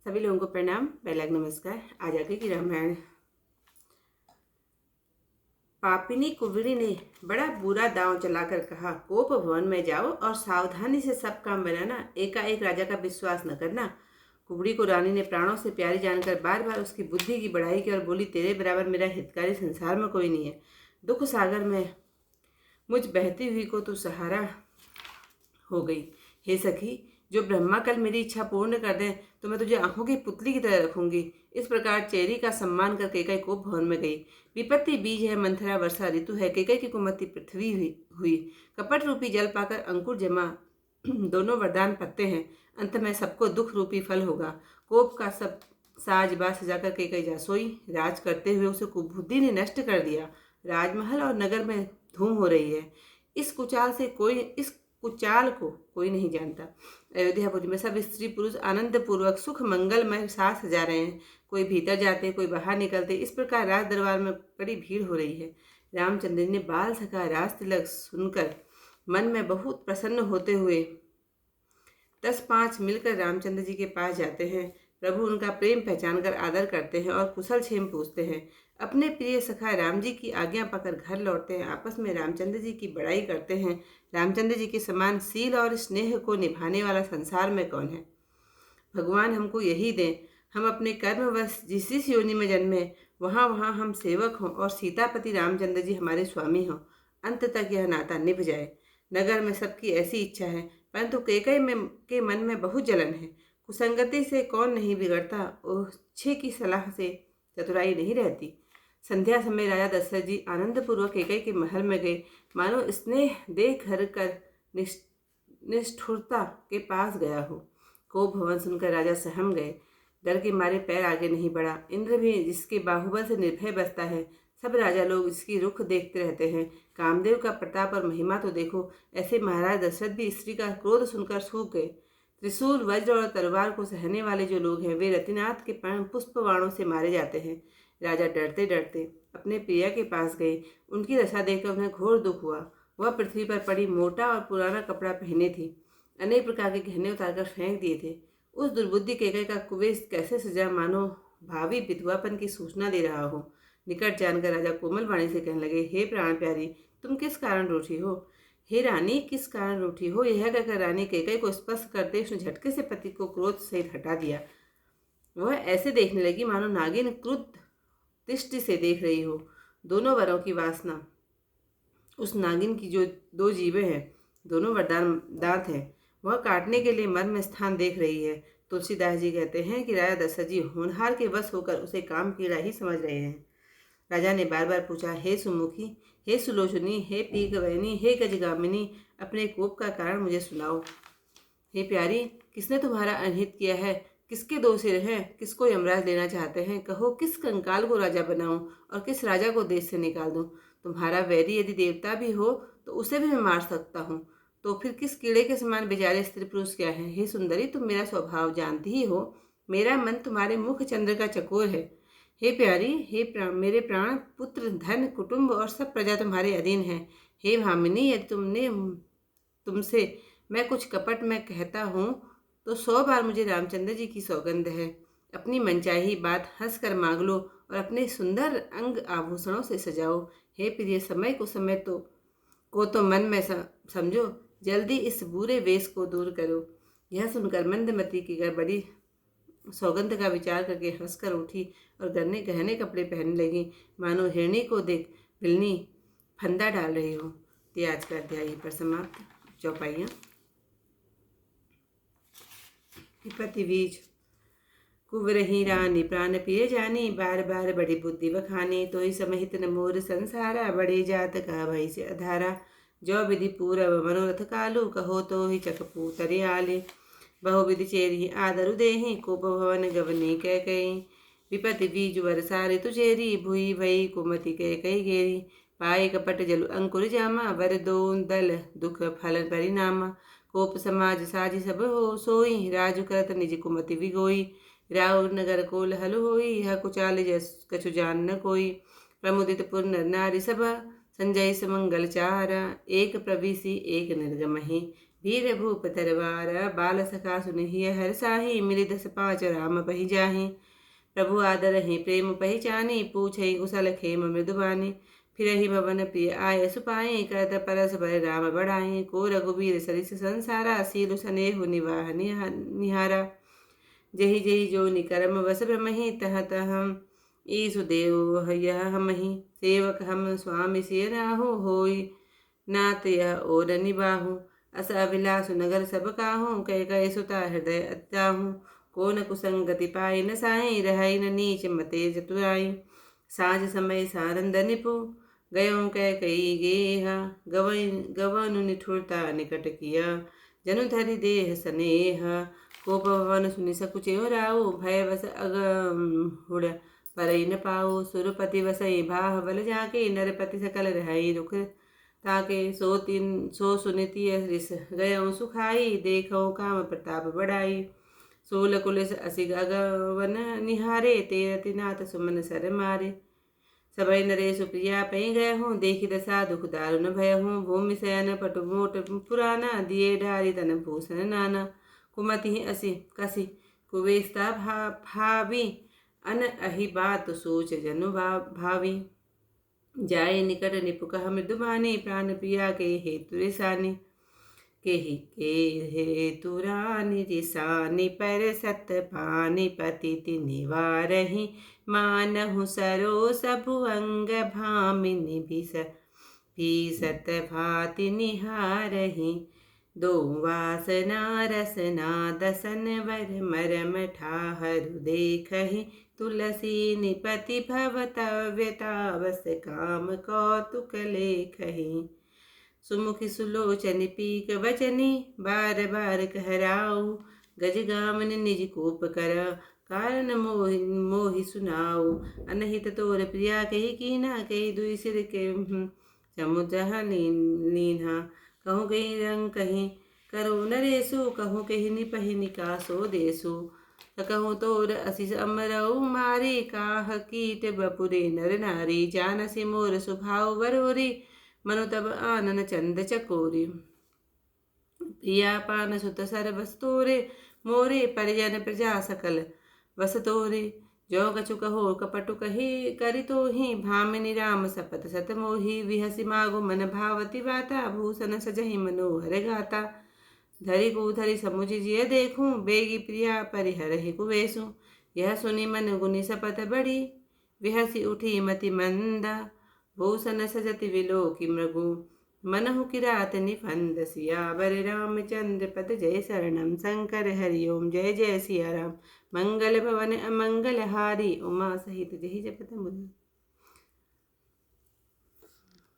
सभी लोगों को प्रणाम, बैलाग नमस्कार। आज आगे की रामायण। पापिनी कुबरी ने बड़ा बुरा दांव चलाकर कहा, कोप भवन में जाओ और सावधानी से सब काम बनाना, एकाएक राजा का विश्वास न करना। कुबड़ी को रानी ने प्राणों से प्यारी जानकर बार बार उसकी बुद्धि की बढ़ाई की और बोली, तेरे बराबर मेरा हितकारी संसार में कोई नहीं है। दुख सागर में मुझ बहती हुई को तू सहारा हो गई। हे सखी, जो ब्रह्मा कल मेरी इच्छा पूर्ण कर दे तो मैं तुझे आंखों की पुतली की तरह रखूंगी। इस प्रकार चेरी का सम्मान कर कैकई को भवन में गई। विपत्ति बीज है, मंथरा वर्षा ऋतु है, कैकई की कुमति पृथ्वी हुई। कपट रूपी जल पाकर अंकुर जमा, दोनों वरदान पत्ते हैं। अंत में सबको दुख रूपी फल होगा। कोप का सब साज बाज सजाकर कैकई जा सोई। राज करते हुए उसे कुबुद्धि ने नष्ट कर दिया। राजमहल और नगर में धूम हो रही है। इस कुचाल को कोई नहीं जानता। अयोध्यापुरी में सब स्त्री पुरुष आनंद पूर्वक सुख मंगलमय साथ सजा रहे हैं। कोई भीतर जाते, कोई बाहर निकलते। इस प्रकार राज दरबार में बड़ी भीड़ हो रही है। रामचंद्र ने बाल सखा राज तिलक सुनकर मन में बहुत प्रसन्न होते हुए 10-5 मिलकर रामचंद्र जी के पास जाते हैं। प्रभु उनका प्रेम पहचान कर आदर करते हैं और कुशल क्षेम पूछते हैं। अपने प्रिय सखा राम जी की आज्ञा पाकर घर लौटते हैं। आपस में रामचंद्र जी की बड़ाई करते हैं। रामचंद्र जी के समान सील और स्नेह को निभाने वाला संसार में कौन है। भगवान हमको यही दें, हम अपने कर्मवश जिस जिस योनि में जन्मे वहाँ वहाँ हम सेवक हों और सीतापति रामचंद्र जी हमारे स्वामी हों। अंत तक यह नाता निभ जाए। नगर में सबकी ऐसी इच्छा है, परंतु कैकई के मन में बहुत जलन है। कुसंगति से कौन नहीं बिगड़ता, ओछे की सलाह से चतुराई नहीं रहती। संध्या समय राजा दशरथ जी आनंद पूर्वक कैकई के महल में गए। मानो स्नेह देख घर कर निष्ठुरता के पास गया हो। कोप भवन सुनकर राजा सहम गए। डर के मारे पैर आगे नहीं बढ़ा। इंद्र भी जिसके बाहुबल से निर्भय बसता है, सब राजा लोग इसकी रुख देखते रहते हैं। कामदेव का प्रताप और महिमा तो देखो। ऐसे महाराज दशरथ भी स्त्री का क्रोध सुनकर सूख गए। त्रिशूल वज्र और तलवार को सहने वाले जो लोग हैं, वे रतिनाथ के प्राण पुष्पवाणों से मारे जाते हैं। राजा डरते डरते अपने प्रिया के पास गए। उनकी दशा देखकर उन्हें घोर दुख हुआ। वह पृथ्वी पर पड़ी मोटा और पुराना कपड़ा पहने थी। अनेक प्रकार के गहने उतारकर फेंक दिए थे। उस दुर्बुद्धि कैकई का कुवेश कैसे सजा, मानो भावी विधवापन की सूचना दे रहा हो। निकट जानकर राजा कोमल वाणी से कहने लगे, हे प्राण प्यारी, तुम किस कारण रूठी हो। हे रानी, किस कारण रूठी हो। यह कहकर रानी कैकई को स्पर्श करते उसने झटके से पति को क्रोध सहित हटा दिया। वह ऐसे देखने लगी मानो नागिन क्रुद्ध दृष्टि से देख रही हो। दोनों वरों की वासना उस नागिन की जो 2 जीभें हैं, दोनों वरदान दांत हैं, वह काटने के लिए मर्म में स्थान देख रही है। तुलसीदास जी कहते हैं कि राजा दशरथ जी होनहार के वश होकर उसे काम कीड़ा ही समझ रहे हैं। राजा ने बार बार पूछा, हे सुमुखी, हे सुलोचनी, हे पीकवैनी, हे गजगामिनी, अपने कोप का कारण मुझे सुनाओ। हे प्यारी, किसने तुम्हारा अनहित किया है। किसके 2 सिर हैं, किसको यमराज लेना चाहते हैं। कहो, किस कंकाल को राजा बनाऊं और किस राजा को देश से निकाल दूं। तुम्हारा वैरी यदि देवता भी हो तो उसे भी मैं मार सकता हूँ। तो फिर किस कीड़े के समान बेचारे स्त्री पुरुष क्या है। हे सुंदरी, तुम मेरा स्वभाव जानती ही हो। मेरा मन तुम्हारे मुख चंद्र का चकोर है। हे प्यारी, मेरे प्राण, पुत्र, धन, कुटुंब और सब प्रजा तुम्हारे अधीन है। हे भामिनी, यदि तुमसे मैं कुछ कपट में कहता हूँ तो 100 बार मुझे रामचंद्र जी की सौगंध है। अपनी मनचाही बात हंस कर मांग लो और अपने सुंदर अंग आभूषणों से सजाओ। हे प्रिय, समय को तो मन में समझो। जल्दी इस बुरे वेश को दूर करो। यह सुनकर मंदमती की गड़बड़ी सौगंध का विचार करके हंसकर उठी और गहने गहने कपड़े पहनने लगी, मानो हिरणी को देख बिल्ली फंदा डाल रही हो। तो आज का अध्याय पर समाप्त। चौपाइयाँ। विपत्ति बीज। कुवरही रानी प्राण पिय जानी, बार बार बड़ी बुद्धि बखानी। तो ही समहित न मोर संसारा, बड़े जात का भई से अधारा। जो विधि पूरब मनोरथ कालू, कहो तो ही चकपू तरे आले। बहुविधि चेरी आदरु देहि, कोप भवन गवनी कैकई। विपत्ति बीज वर्षा ऋतु चेरी, भुई भई कुमति कैकई घेरी। पाए कपट जलु अंकुर जामा, वर दो दल दुख फल परिणामा। कोप समाज साज सब हो सोई, राजु करत निज कुमति विगोई। राउर नगर कोल हल होई, यह कुचाल जस कछु जान न कोई। प्रमुदित पुर नर नारी सभा, संजय समंगल चारा। एक प्रविसी एक निर्गमहि, वीर भूप तरवार बाल सखा सुनहिय हर साही मिली 10 5 राम पही जाही। प्रभु आदर ही प्रेम पहचानी पूछई कुशल खेम मृदुबानी। फिर ही भवन प्रिय आय सुपाई करत परस भय राम बढ़ाई। को रघुबीर सरिस संसारा सीलु सनेहु निवाह निहारा। जही जही जो निकरम वस ब्रह्महि तह तह ईसुदेव यह हमहि। सेवक हम स्वामी सिय राहु होई नात यह और निबाहु। अस अभिलाषु नगर सब काहू कह कह सुता हृदय अत्याहू। को न कुसंगति पाई न साई रहई न नीच मते चतुराई। साँझ समय सारंद निपु गयों कह कई गेहा। गवनु निठुरता निकट किया जनु धरि देह स्नेह। कोप भवन सुनि सकुचेव राऊ भय बस अगहुड़ परई न पाऊ। सुरपति वसई बाह बल जाके नरपति सकल रहई रुख ताके। सो सुनिति रिस गयों सुखाई देखो काम प्रताप बढ़ाई। सोल कुलिस असिग अगवन निहारे तेरति नाथ सुमन सर मारे। सबई नरेश प्रिया पै गए हूँ देखी दशा दुख दारुण भय हूँ। भूमि शयन पटु मोट पुराना दिए डारी तन भूषण नाना। कुमति असी कसी कुवेस्ता भावी अन अहि बात सोच जनु भावी। जाय निकट निपु कह मृदुबानी प्राण प्रिया के हेतु रिसानी। केहि के हेतु रानी रिसानी पर सत पानी पति निवारहि। मानहु सरो सबु अंग भामिनी भीसत भाति निहारहि। दो वासना रसना दसन वर मरम ठाहरु देखहि। तुलसी निपति भवतव्यतावस काम कौतुक लेखहि। सुमुखी सुलोचन पीक वचनी बार बार कहराऊ। गज गामन निज कोप कर कारण मोहि सुनाऊ। अनहित तोर प्रिया कही कीना कही दुई सिर के समुद्र लीन्हा। कहूँ कहीं रंग कहीं करो नरेसु कहूँ कहीं निपहि निकासो देसु। कहूँ तोर असिस अमरऊ मारी काह कीट बपुरे नर नारी। जानसी मोर सुभाव बरोरी मनु तब आनन चंद चकोरी। प्रिया पान सुत सर बस तोरे मोरे परिजन प्रजा सकल बस तोरे। जो कछु कहो कपटु कही करि तोहि भामिनी राम सपत सत मोहि। विहसी मागु मन भावती बाता भूषण सजहि मनोहर गाता। धरि कूधरि समुझ जिय देखूं बेगी प्रिया परिहरहि कुवेसु। यह सुनि मन गुनि सपत बढ़ी विहसी उठी मति मंदा। भूषण सजति विलोकि मृगु मनहु किरात निफंद। सियावर रामचंद्र पद जय शरणम शंकर हरिओम जय जय सिया राम। मंगल भवन अमंगल हारी उमा सहित जहि जपत मुनि।